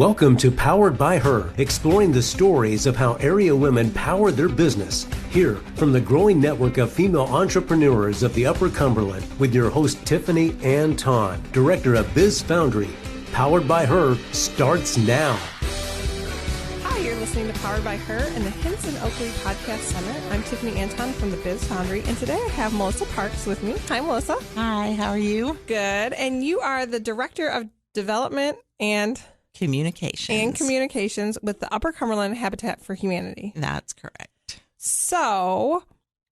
Welcome to Powered by Her, exploring the stories of how area women power their business. Hear from the growing network of female entrepreneurs of the Upper Cumberland with your host Tiffany Ann Ton, director of Biz Foundry. Powered by Her starts now. Hi, you're listening to Powered by Her and the Hinson Oakley Podcast Summit. I'm Tiffany Anton from the Biz Foundry, and today I have Melissa Parks with me. Hi, Melissa. Hi, how are you? Good. And you are the Director of Development and Communications with the Upper Cumberland Habitat for Humanity. That's correct. So,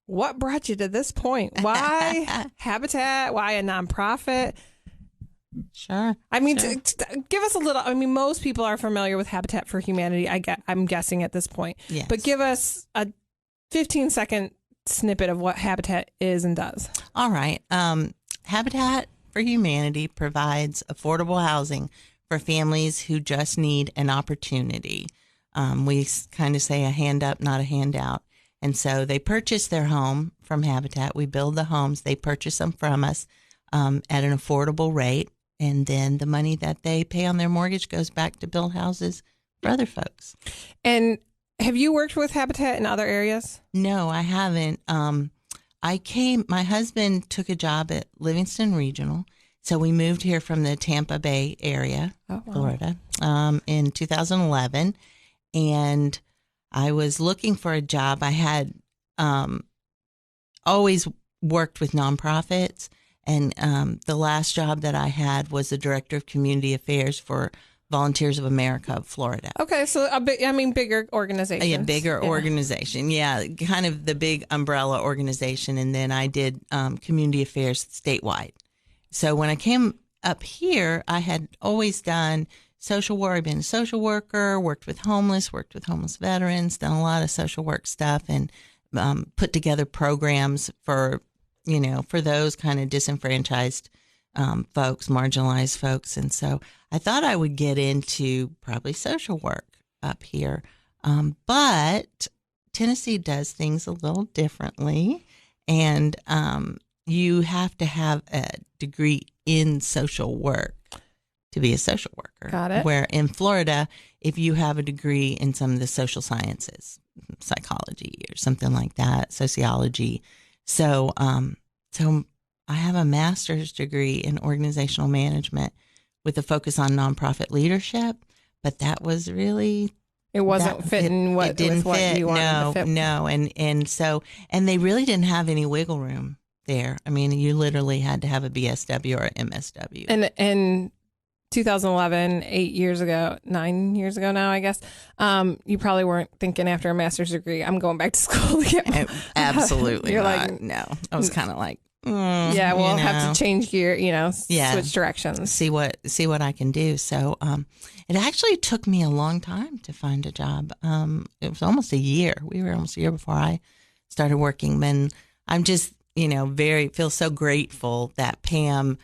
what brought you to this point? Why Habitat? Why a nonprofit? Sure. I mean, give us a little. I mean, most people are familiar with Habitat for Humanity. I'm guessing at this point. Yes. But give us a 15-second snippet of what Habitat is and does. All right. Habitat for Humanity provides affordable housing for families who just need an opportunity. We kind of say a hand up, not a handout. And so they purchase their home from Habitat. We build the homes. They purchase them from us at an affordable rate. And then the money that they pay on their mortgage goes back to build houses for other folks. And have you worked with Habitat in other areas? No, I haven't. My husband took a job at Livingston Regional. So we moved here from the Tampa Bay area, Florida, in 2011. And I was looking for a job. I had always worked with nonprofits. And the last job that I had was the Director of Community Affairs for Volunteers of America of Florida. Okay, so bigger organization. Yeah, bigger organization. Yeah, kind of the big umbrella organization. And then I did community affairs statewide. So when I came up here, I had always done social work. I've been a social worker, worked with homeless veterans, done a lot of social work stuff, and put together programs for those kind of disenfranchised folks, marginalized folks. And so I thought I would get into probably social work up here. But Tennessee does things a little differently. And you have to have a degree in social work to be a social worker. Got it. Where in Florida, if you have a degree in some of the social sciences, psychology or something like that, sociology. So I have a master's degree in organizational management with a focus on nonprofit leadership, but that was really... It wasn't fitting what you wanted to fit. No. And they really didn't have any wiggle room there. I mean, you literally had to have a BSW or an MSW. And in 2011, 9 years ago now, I guess, you probably weren't thinking after a master's degree, I'm going back to school to get Absolutely You're not. like, no. I was kind of like, we'll have to change gear, switch directions. See what I can do. So it actually took me a long time to find a job. It was almost a year. We were almost a year before I started working. And I'm just, feel so grateful that Pam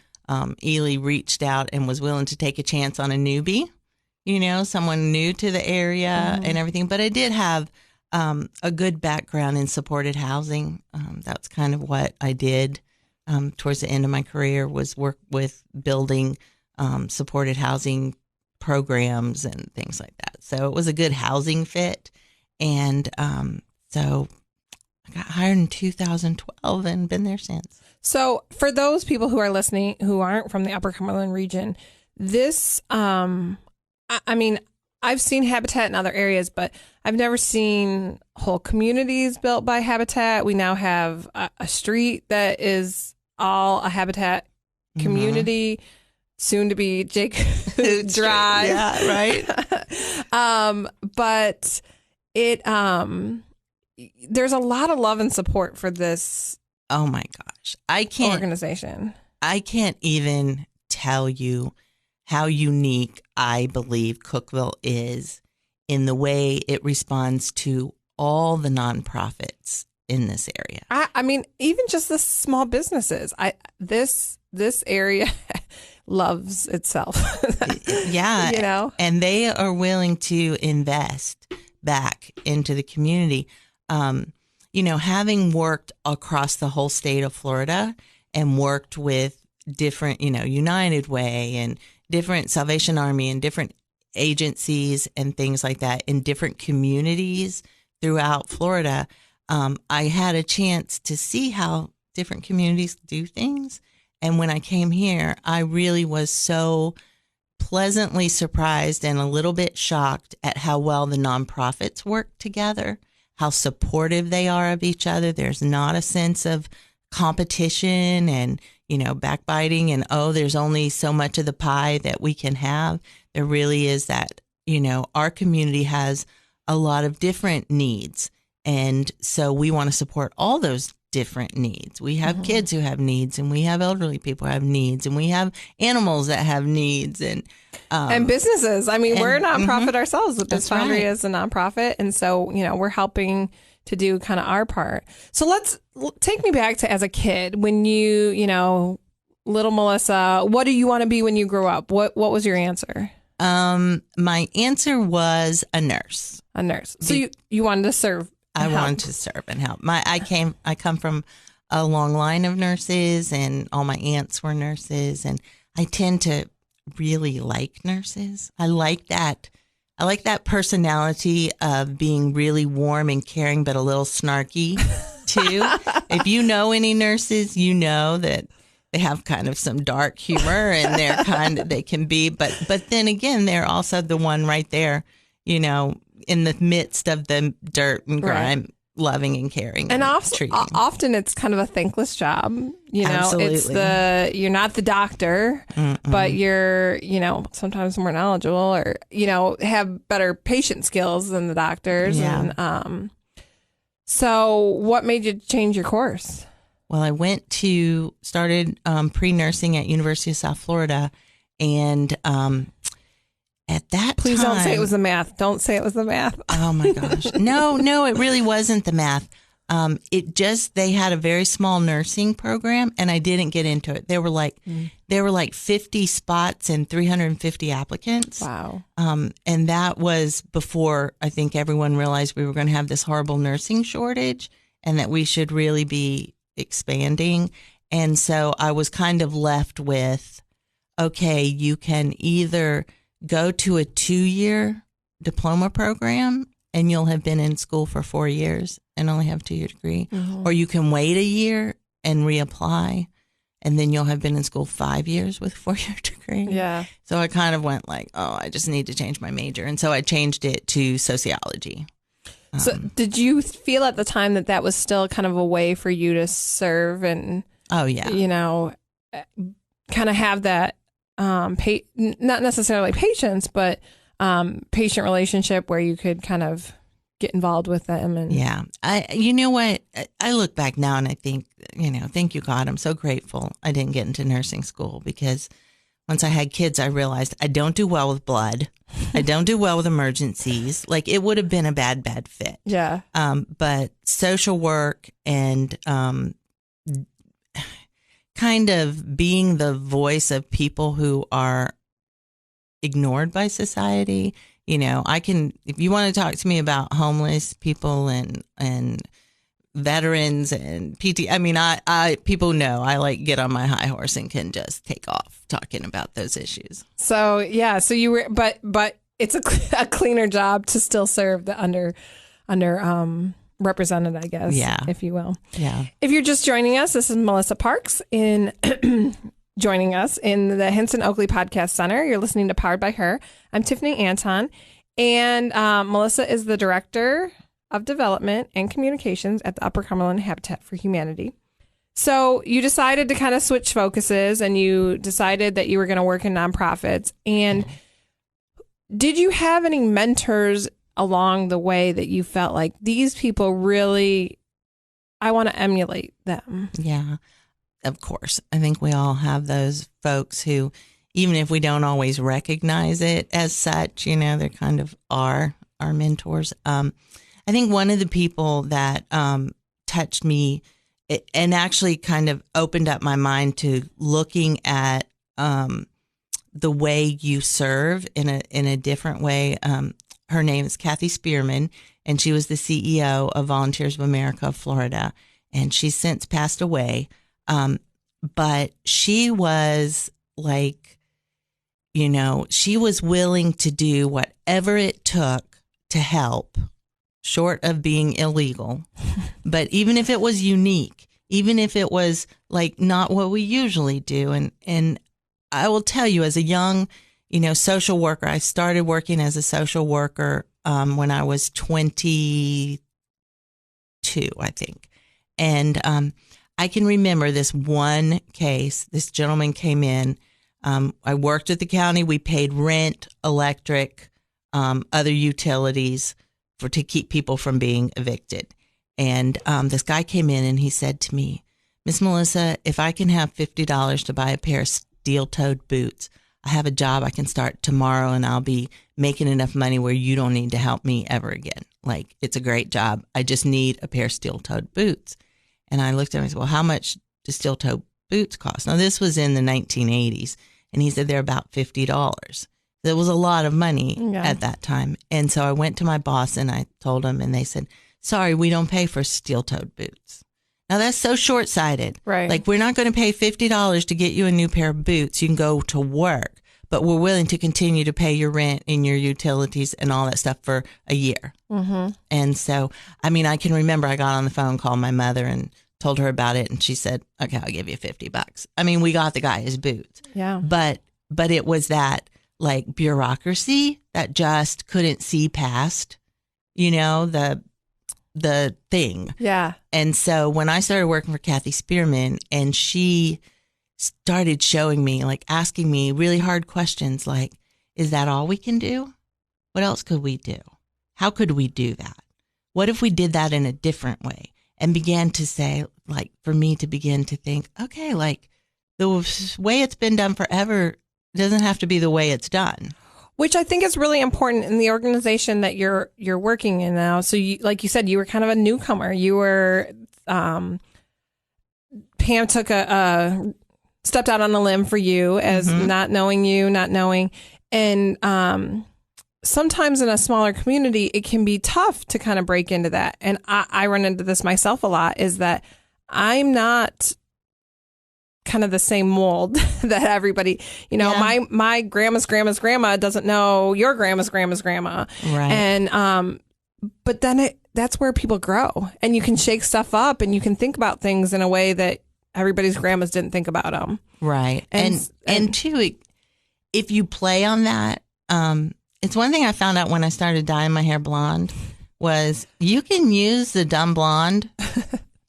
Ely reached out and was willing to take a chance on a newbie, someone new to the area and everything. But I did have a good background in supported housing. That's kind of what I did towards the end of my career, was work with building supported housing programs and things like that. So it was a good housing fit. And so I got hired in 2012 and been there since. So for those people who are listening who aren't from the Upper Cumberland region, this, I've seen Habitat in other areas, but I've never seen whole communities built by Habitat. We now have a street that is all a Habitat community, soon to be Jake Drive. Yeah, right. But it, there's a lot of love and support for this. Oh my gosh. Organization. I can't even tell you how unique I believe Cookeville is in the way it responds to all the nonprofits in this area. I mean, even just the small businesses. This area loves itself. Yeah. And they are willing to invest back into the community. Having worked across the whole state of Florida and worked with different, United Way and different Salvation Army and different agencies and things like that in different communities throughout Florida, I had a chance to see how different communities do things. And when I came here, I really was so pleasantly surprised and a little bit shocked at how well the nonprofits work together, how supportive they are of each other. There's not a sense of competition and, backbiting and, there's only so much of the pie that we can have. There really is that, our community has a lot of different needs. And so we want to support all those different needs. We have kids who have needs, and we have elderly people who have needs, and we have animals that have needs, and businesses. I mean, we're a nonprofit ourselves. Biz Foundry is a nonprofit, and so we're helping to do kind of our part. So take me back to as a kid when little Melissa. What do you want to be when you grow up? What was your answer? My answer was a nurse. A nurse. So you wanted to serve. I wanted to serve and help. I come from a long line of nurses, and all my aunts were nurses, and I tend to really like nurses. I like that personality of being really warm and caring, but a little snarky too. If you know any nurses, you know that they have kind of some dark humor, and they can be, but then again, they're also the one right there, in the midst of the dirt and grime, right, loving and caring. And often it's kind of a thankless job. Absolutely. It's you're not the doctor, but you're, sometimes more knowledgeable or, have better patient skills than the doctors. Yeah. And so what made you change your course? Well, I started pre-nursing at University of South Florida, and at that Please time, don't say it was the math. Don't say it was the math. Oh my gosh. No, it really wasn't the math. They had a very small nursing program, and I didn't get into it. There were like 50 spots and 350 applicants. Wow. And that was before I think everyone realized we were going to have this horrible nursing shortage and that we should really be expanding. And so I was kind of left with, okay, you can either go to a 2-year diploma program and you'll have been in school for 4 years and only have a 2-year degree, or you can wait a year and reapply, and then you'll have been in school 5 years with a 4-year degree. Yeah. So I kind of went like, I just need to change my major. And so I changed it to sociology. So did you feel at the time that was still kind of a way for you to serve and, oh yeah, kind of have that, not necessarily patience, but patient relationship where you could kind of get involved with them? And yeah, you know what? I look back now and I think, thank you, God, I'm so grateful I didn't get into nursing school, because once I had kids, I realized I don't do well with blood. I don't do well with emergencies. Like, it would have been a bad fit. Yeah. But social work and kind of being the voice of people who are ignored by society. If you want to talk to me about homeless people and veterans and PT, I people know I like get on my high horse and can just take off talking about those issues. So yeah, so you were, but it's a cleaner job to still serve the under represented, I guess, if you will. Yeah. If you're just joining us, this is Melissa Parks joining us in the Hinson Oakley Podcast Center. You're listening to Powered by Her. I'm Tiffany Anton, and Melissa is the Director of Development and Communications at the Upper Cumberland Habitat for Humanity. So you decided to kind of switch focuses, and you decided that you were going to work in nonprofits. And did you have any mentors along the way that you felt like these people really, I want to emulate them? Yeah, of course. I think we all have those folks who, even if we don't always recognize it as such, they kind of are our mentors. I think one of the people that touched me and actually kind of opened up my mind to looking at the way you serve in a different way. Her name is Kathy Spearman, and she was the CEO of Volunteers of America of Florida, and she's since passed away. But she was like you know, she was willing to do whatever it took to help, short of being illegal. But even if it was unique, even if it was like not what we usually do. And I will tell you, as a young, you know, social worker, I started working as a social worker when I was 22, I think. And I can remember this one case. This gentleman came in. I worked at the county. We paid rent, electric, other utilities to keep people from being evicted. And this guy came in and he said to me, Miss Melissa, if I can have $50 to buy a pair of steel-toed boots, I have a job I can start tomorrow and I'll be making enough money where you don't need to help me ever again. Like, it's a great job. I just need a pair of steel-toed boots. And I looked at him and said, well, how much do steel-toed boots cost? Now, this was in the 1980s. And he said they're about $50. That was a lot of money at that time. And so I went to my boss and I told him, and they said, sorry, we don't pay for steel-toed boots. Now, that's so short-sighted. Right. Like, we're not going to pay $50 to get you a new pair of boots. You can go to work, but we're willing to continue to pay your rent and your utilities and all that stuff for a year. Mm-hmm. And so, I mean, I can remember I got on the phone, called my mother and told her about it. And she said, okay, I'll give you $50. I mean, we got the guy his boots. Yeah. But it was that, like, bureaucracy that just couldn't see past, you know, the thing. Yeah. And so when I started working for Kathy Spearman and she started showing me, like, asking me really hard questions, like, is that all we can do? What else could we do? How could we do that? What if we did that in a different way? And began to say, like, for me to begin to think, okay, like, the way it's been done forever doesn't have to be the way it's done. Which I think is really important in the organization that you're working in now. So, you, like you said, you were kind of a newcomer. You were, Pam took stepped out on a limb for you as not knowing. And sometimes in a smaller community, it can be tough to kind of break into that. And I run into this myself a lot, is that I'm not kind of the same mold that everybody, you know, my grandma's grandma doesn't know your grandma's grandma. Right. And, but then that's where people grow, and you can shake stuff up and you can think about things in a way that everybody's grandmas didn't think about them. Right. And two, if you play on that, it's one thing I found out when I started dyeing my hair blonde was you can use the dumb blonde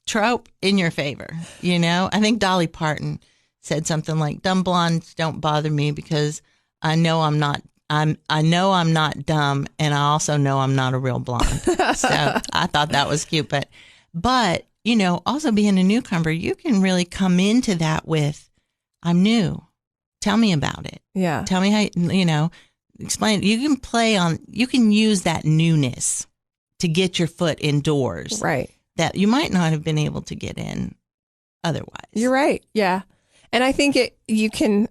trope in your favor. You know, I think Dolly Parton said something like, dumb blondes don't bother me because I know I'm not dumb, and I also know I'm not a real blonde. So I thought that was cute. But you know, also being a newcomer, you can really come into that with, I'm new. Tell me about it. Yeah. Tell me how, you know, explain. You can use that newness to get your foot indoors. Right. That you might not have been able to get in otherwise. You're right. Yeah. And I think you can,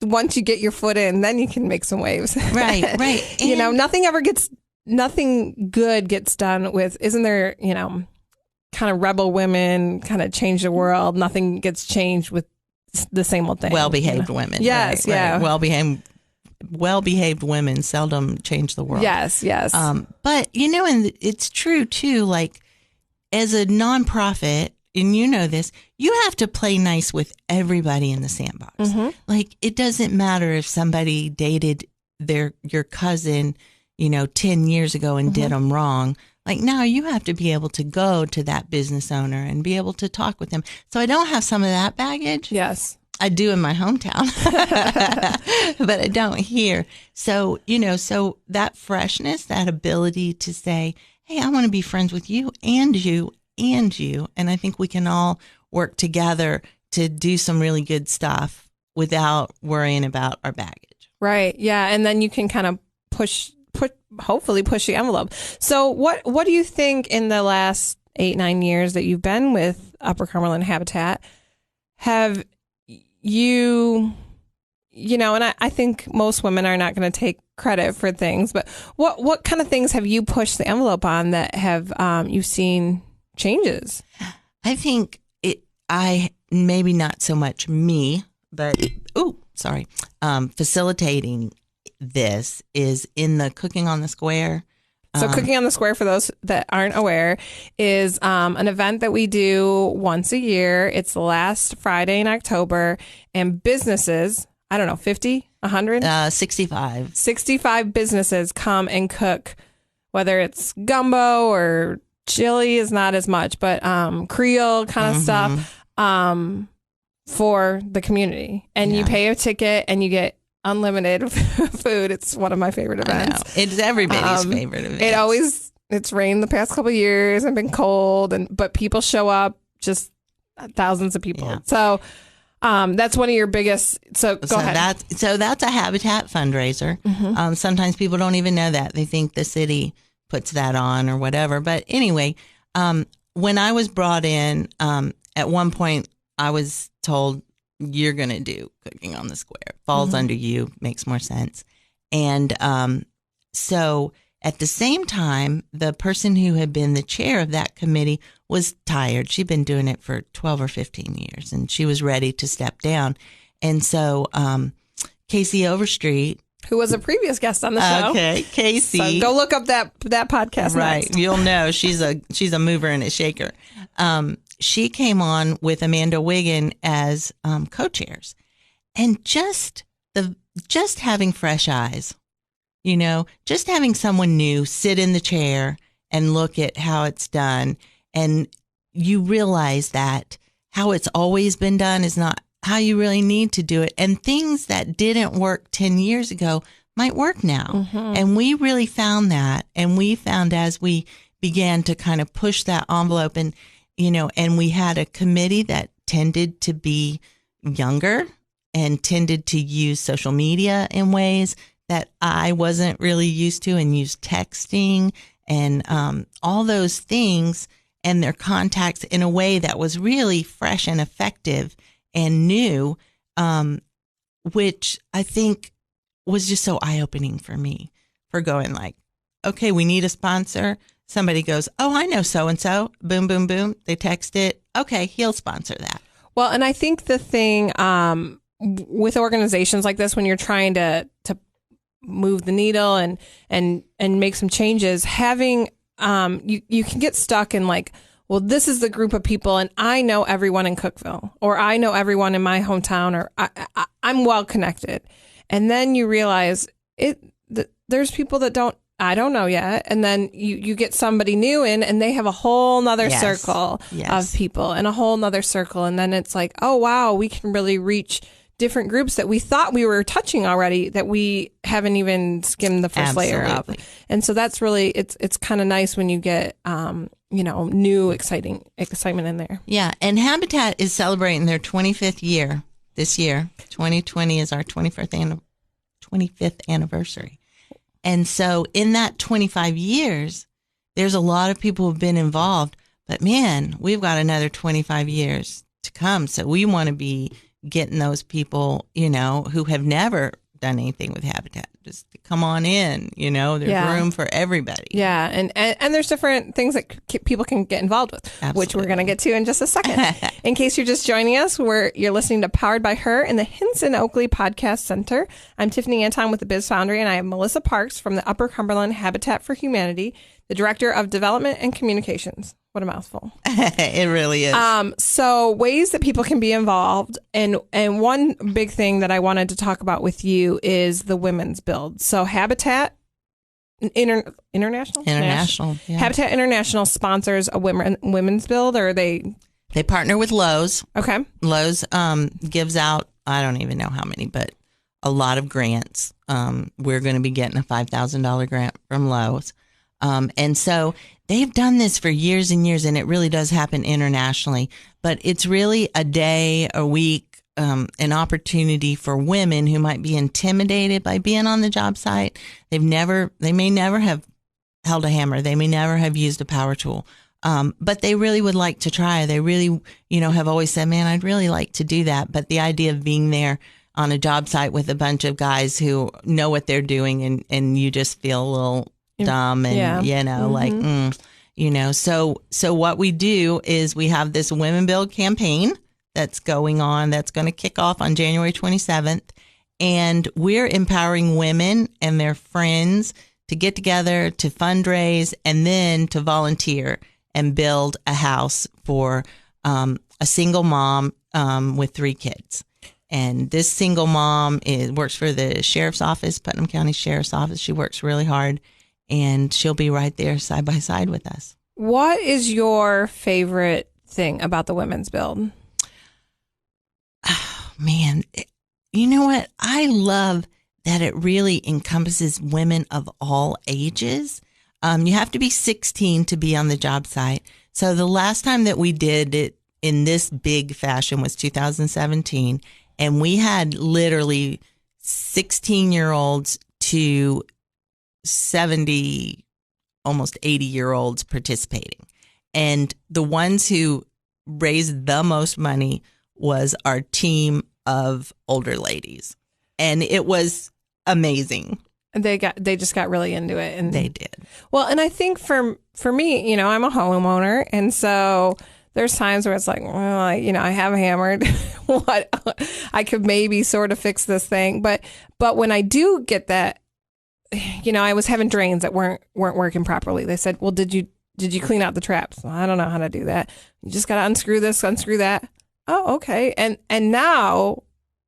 once you get your foot in, then you can make some waves. Right. And, you know, nothing good gets done with, isn't there, you know, kind of rebel women kind of change the world. Nothing gets changed with the same old thing. Well-behaved women. Yes. Right, yeah. Right. Well-behaved women seldom change the world. Yes. But, you know, and it's true, too, like, as a nonprofit, and you know this, you have to play nice with everybody in the sandbox. Mm-hmm. Like, it doesn't matter if somebody dated your cousin, you know, 10 years ago and did them wrong. Like, now you have to be able to go to that business owner and be able to talk with them. So I don't have some of that baggage. Yes. I do in my hometown, but I don't here. So, you know, so that freshness, that ability to say, hey, I want to be friends with you and you and you. And I think we can all work together to do some really good stuff without worrying about our baggage. Right. Yeah. And then you can kind of hopefully push the envelope. So what do you think in the last 8-9 years that you've been with Upper Cumberland Habitat, have you know, and I think most women are not going to take credit for things, but what kind of things have you pushed the envelope on that have you've seen changes? I think maybe not so much me, but facilitating this is in the Cooking on the Square. So Cooking on the Square, for those that aren't aware, is an event that we do once a year. It's the last Friday in October, and businesses, I don't know, 50, 100? 65. 65 businesses come and cook, whether it's gumbo or chili is not as much, but Creole kind of stuff for the community. And you pay a ticket and you get unlimited food. It's one of my favorite events. It's everybody's favorite event. It's rained the past couple of years and been cold, but people show up, just thousands of people. Yeah. So that's one of your biggest. So go ahead. That's a Habitat fundraiser. Mm-hmm. Sometimes people don't even know that. They think the city puts that on or whatever. But anyway, when I was brought in, at one point I was told, you're going to do Cooking on the Square. Falls under you, makes more sense. And so at the same time, the person who had been the chair of that committee was tired. She'd been doing it for 12 or 15 years, and she was ready to step down. And so Casey Overstreet, who was a previous guest on the show. Okay, Casey. So go look up that podcast. Right, next. You'll know she's a mover and a shaker. She came on with Amanda Wiggin as co-chairs, and just having fresh eyes, just having someone new sit in the chair and look at how it's done, and you realize that how it's always been done is not how you really need to do it, and things that didn't work 10 years ago might work now. Mm-hmm. And we really found that, and we found as we began to kind of push that envelope, and and we had a committee that tended to be younger and tended to use social media in ways that I wasn't really used to, and use texting and all those things and their contacts in a way that was really fresh and effective and new, which I think was just so eye-opening for me, for going like, okay, we need a sponsor. Somebody goes, oh, I know so-and-so. Boom, boom, boom. They text it. Okay, he'll sponsor that. Well, and I think the thing with organizations like this, when you're trying to move the needle and make some changes, having you can get stuck in like, well, this is the group of people, and I know everyone in Cookeville, or I know everyone in my hometown, or I'm well connected. And then you realize there's people that I don't know yet. And then you get somebody new in, and they have a whole nother circle of people and a whole nother circle. And then it's like, oh, wow, we can really reach different groups that we thought we were touching already, that we haven't even skimmed the first layer of. And so that's really, it's kind of nice when you get, new excitement in there. Yeah. And Habitat is celebrating their 25th year this year. 2020 is our 25th anniversary. And so in that 25 years, there's a lot of people who've been involved, but man, we've got another 25 years to come. So we want to be getting those people, who have never done anything with Habitat, just to come on in, there's room for everybody. Yeah. And there's different things that people can get involved with, Absolutely. Which we're going to get to in just a second. In case you're just joining us, you're listening to Powered by Her in the Hinson Oakley Podcast Center. I'm Tiffany Anton with the Biz Foundry, and I have Melissa Parks from the Upper Cumberland Habitat for Humanity, the Director of Development and Communications. What a mouthful. It really is. So ways that people can be involved. And one big thing that I wanted to talk about with you is the women's build. So Habitat International? Yeah. Habitat International sponsors a women's build, or they partner with Lowe's. Okay. Lowe's gives out, I don't even know how many, but a lot of grants. We're going to be getting a $5,000 grant from Lowe's. And so they've done this for years and years, and it really does happen internationally. But it's really a day, a week, an opportunity for women who might be intimidated by being on the job site. They may never have held a hammer. They may never have used a power tool. But they really would like to try. They really, have always said, man, I'd really like to do that. But the idea of being there on a job site with a bunch of guys who know what they're doing, and you just feel a little dumb and, so what we do is we have this Women Build campaign that's going on, that's going to kick off on January 27th. And we're empowering women and their friends to get together, to fundraise, and then to volunteer and build a house for a single mom with 3 kids. And this single mom works for the sheriff's office, Putnam County Sheriff's Office. She works really hard, and she'll be right there side by side with us. What is your favorite thing about the Women's Build? Oh, man, you know what? I love that it really encompasses women of all ages. You have to be 16 to be on the job site. So the last time that we did it in this big fashion was 2017. And we had literally 16-year-olds to 70, almost 80-year-olds participating. And the ones who raised the most money was our team of older ladies. And it was amazing. They just got really into it, and they did. Well, and I think for me, I'm a homeowner, and so there's times where it's like, well, I have hammered what I could maybe sort of fix this thing, but when I do get that, I was having drains that weren't working properly. They said, well, did you clean out the traps? Well, I don't know how to do that. You just got to unscrew this, unscrew that. Oh, okay. And now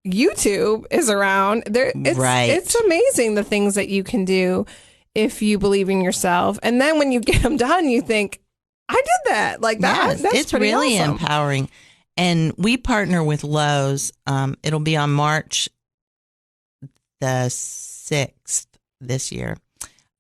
YouTube is around. It's amazing the things that you can do if you believe in yourself. And then when you get them done, you think, I did that. Like that. Yes, that's it's pretty really awesome. empowering. And we partner with Lowe's. It'll be on March the 6th this year.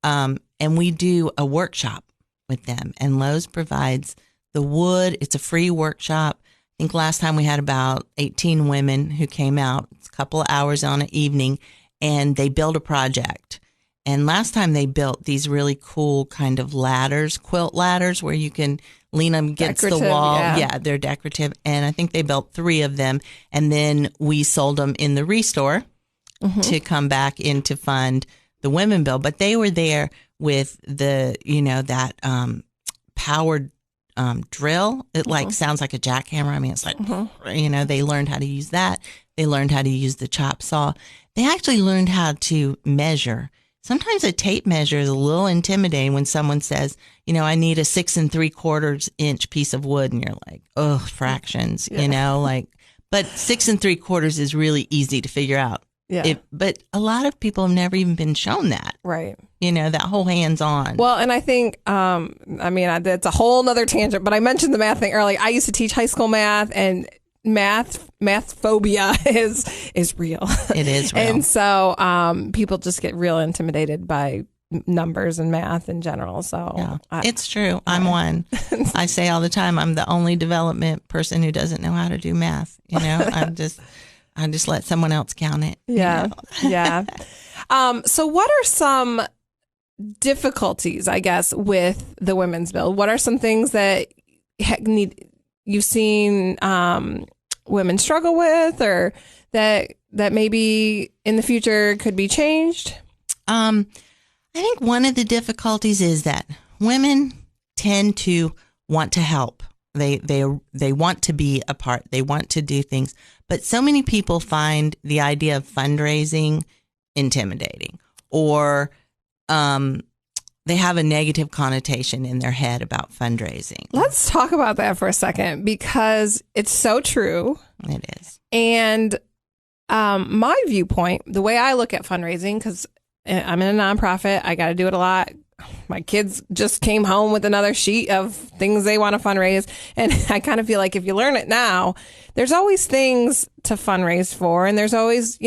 And we do a workshop with them. And Lowe's provides the wood. It's a free workshop. I think last time we had about 18 women who came out. It's a couple of hours on an evening, and they built a project. And last time they built these really cool kind of ladders, quilt ladders, where you can lean them against the wall. Yeah, they're decorative. And I think they built 3 of them. And then we sold them in the Restore to come back in to fund the Women Build. But they were there with the, that powered drill. It sounds like a jackhammer. I mean, it's like, they learned how to use that. They learned how to use the chop saw. They actually learned how to measure. Sometimes a tape measure is a little intimidating when someone says, I need a 6 3/4 inch piece of wood. And you're like, oh, fractions, but 6 3/4 is really easy to figure out. Yeah. But a lot of people have never even been shown that. Right. That whole hands-on. Well, and I think, that's a whole nother tangent, but I mentioned the math thing earlier. I used to teach high school math, and math phobia is real. It is real. And so people just get real intimidated by numbers and math in general. So yeah, it's true. I'm one. I say all the time, I'm the only development person who doesn't know how to do math. I just let someone else count it. Yeah. Yeah. So what are some difficulties, I guess, with the Women's Build? What are some things that you've seen women struggle with, or that maybe in the future could be changed? I think one of the difficulties is that women tend to want to help. They want to be a part. They want to do things. But so many people find the idea of fundraising intimidating, or they have a negative connotation in their head about fundraising. Let's talk about that for a second, because it's so true. It is. And my viewpoint, the way I look at fundraising, because I'm in a nonprofit, I got to do it a lot. My kids just came home with another sheet of things they want to fundraise. And I kind of feel like if you learn it now, there's always things to fundraise for. And there's always,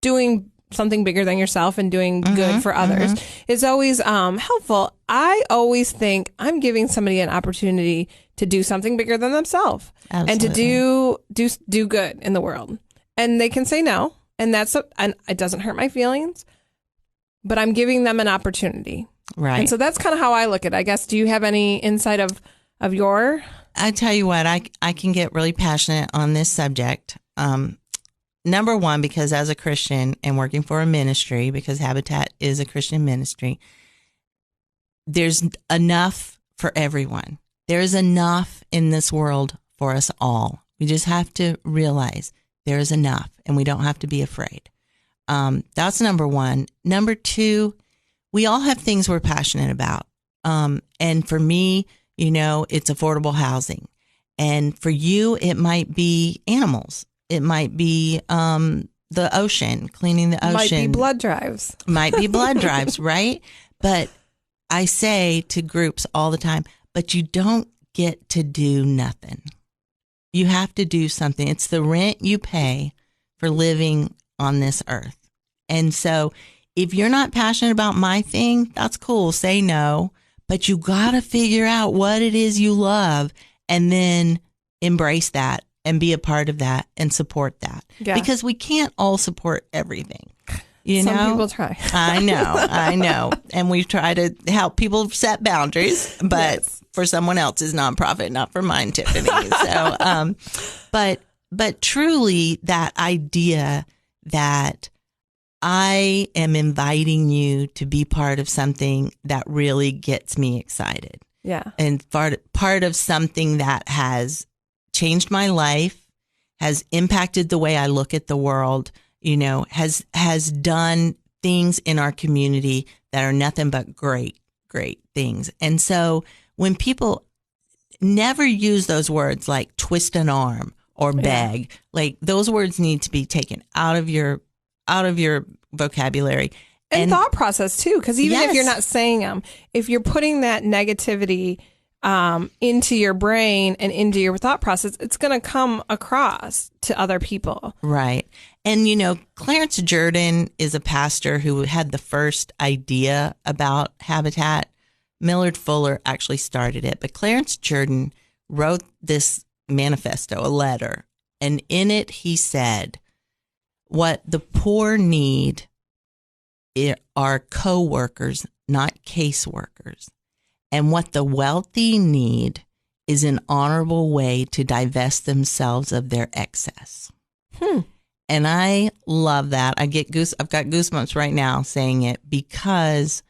doing something bigger than yourself and doing good for others is always helpful. I always think I'm giving somebody an opportunity to do something bigger than themselves. Absolutely. And to do good in the world. And they can say no. And and it doesn't hurt my feelings, but I'm giving them an opportunity. Right. And so that's kind of how I look at it. I guess, do you have any insight of your? I tell you what, I can get really passionate on this subject. Number one, because as a Christian and working for a ministry, because Habitat is a Christian ministry, there's enough for everyone. There is enough in this world for us all. We just have to realize there is enough, and we don't have to be afraid. That's number one. Number two, we all have things we're passionate about. And for me, it's affordable housing. And for you, it might be animals. It might be the ocean, cleaning the ocean. Might be blood drives. Might be blood drives, right? But I say to groups all the time, but you don't get to do nothing. You have to do something. It's the rent you pay for living on this earth. And so if you're not passionate about my thing, that's cool. Say no. But you got to figure out what it is you love and then embrace that and be a part of that and support that. Yeah. Because we can't all support everything. Some people try. I know. And we try to help people set boundaries, but for someone else's nonprofit, not for mine, Tiffany. So, but truly that idea that I am inviting you to be part of something that really gets me excited. Yeah. And part of something that has changed my life, has impacted the way I look at the world, has done things in our community that are nothing but great things. And so when people never use those words like twist an arm or beg, like those words need to be taken out of your vocabulary. And thought process too, because even if you're not saying them, if you're putting that negativity into your brain and into your thought process, it's going to come across to other people. Right. And, Clarence Jordan is a pastor who had the first idea about Habitat. Millard Fuller actually started it, but Clarence Jordan wrote this manifesto, a letter, and in it he said, what the poor need are co-workers, not caseworkers. And what the wealthy need is an honorable way to divest themselves of their excess. And I love that. I've got goosebumps right now saying it, because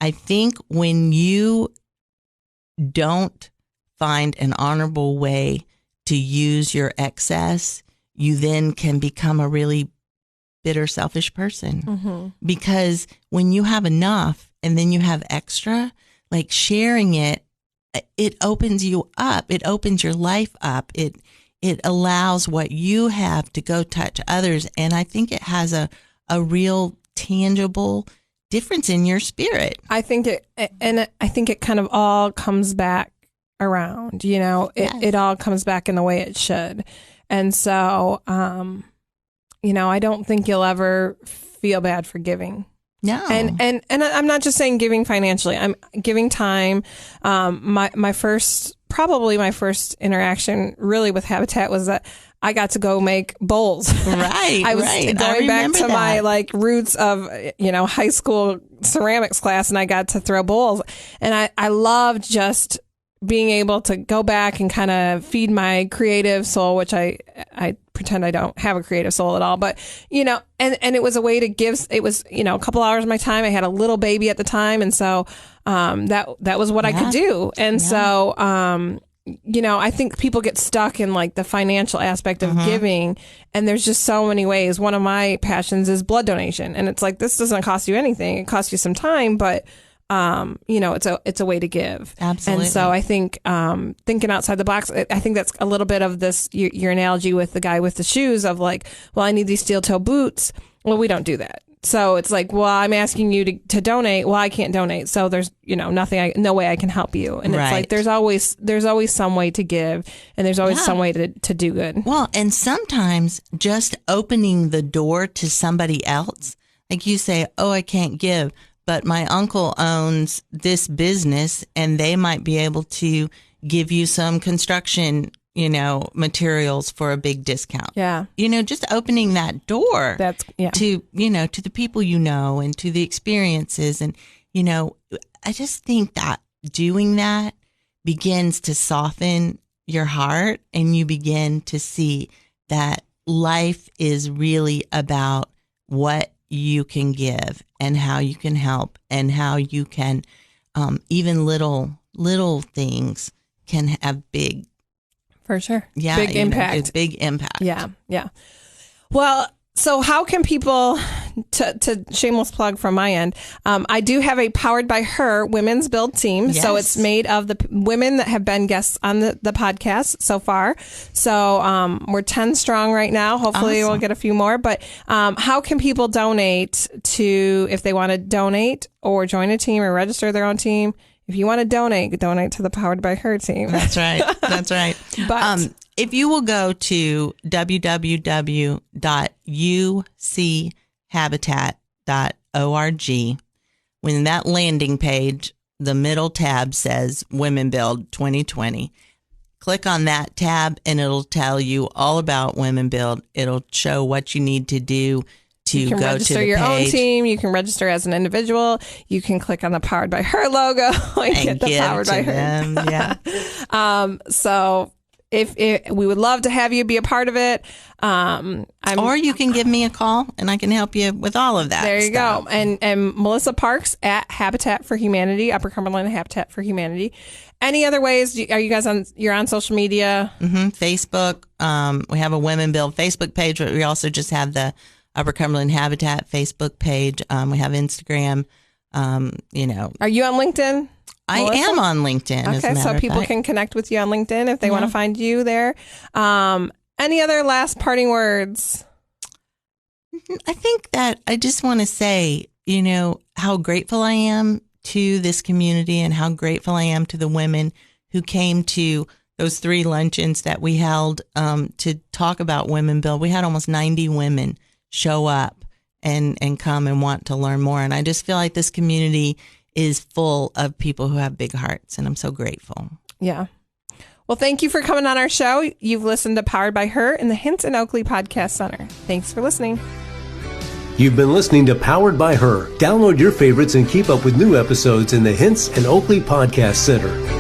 I think when you don't find an honorable way to use your excess, you then can become a really bitter, selfish person. Mm-hmm. Because when you have enough and then you have extra, like sharing it opens you up. It opens your life up. It allows what you have to go touch others. And I think it has a real tangible difference in your spirit. I think it kind of all comes back around, it all comes back in the way it should. And so, I don't think you'll ever feel bad for giving. No. And I'm not just saying giving financially. I'm giving time. My first interaction really with Habitat was that I got to go make bowls. Right. I was going back to that. my roots of, high school ceramics class, and I got to throw bowls. And I loved just being able to go back and kind of feed my creative soul, which I pretend I don't have a creative soul at all, but and it was a way to give. It was a couple hours of my time. I had a little baby at the time, and so that was what I could do. And so I think people get stuck in the financial aspect of giving, and there's just so many ways. One of my passions is blood donation, and it's this doesn't cost you anything. It costs you some time, but it's a way to give. Absolutely. And so I think thinking outside the box, I think that's a little bit of this, your analogy with the guy with the shoes of I need these steel toe boots. Well, we don't do that. So it's I'm asking you to donate. Well, I can't donate. So there's, no way I can help you. And it's there's always some way to give, and there's always some way to do good. Well, and sometimes just opening the door to somebody else, like you say, oh, I can't give, but my uncle owns this business and they might be able to give you some construction, materials for a big discount. Yeah. Just opening that door to the people and to the experiences. And, I just think that doing that begins to soften your heart, and you begin to see that life is really about what you can give and how you can help and how you can even little things can have big, for sure, big impact. It's big impact. Yeah. Well, So how can people, to shameless plug from my end, I do have a Powered by Her women's build team. Yes. So it's made of the women that have been guests on the podcast so far. So we're 10 strong right now. Hopefully Awesome. we'll get a few more. But how can people donate if they want to donate or join a team or register their own team? If you want to donate to the Powered by Her team. That's right. That's right. But if you will go to www.uchabitat.org, when that landing page, the middle tab says Women Build 2020. Click on that tab and it'll tell you all about Women Build. It'll show what you need to do to you can go to register the your page. own team. You can register as an individual. You can click on the Powered by Her logo and get the give Powered to by Her. them. Yeah. So if we would love to have you be a part of it. Or you can give me a call and I can help you with all of that. There you stuff. go. And Melissa Parks at Habitat for Humanity, Upper Cumberland Habitat for Humanity. Any other ways? Are you guys you're on social media? Facebook. We have a Women Build Facebook page, but we also just have the Upper Cumberland Habitat Facebook page. We have Instagram. Are you on LinkedIn? I Melissa? am on LinkedIn. as a Okay, so matter of people fact. can connect with you on LinkedIn if they want to find you there. Any other last parting words? I think that I just want to say, how grateful I am to this community and how grateful I am to the women who came to those 3 luncheons that we held to talk about Women Build. We had almost 90 women show up and come and want to learn more. And I just feel like this community is full of people who have big hearts, and I'm so grateful. Yeah. Well, thank you for coming on our show. You've listened to Powered by Her in the Hinton Oakley Podcast Center. Thanks for listening. You've been listening to Powered by Her. Download your favorites and keep up with new episodes in the Hints and Oakley Podcast Center.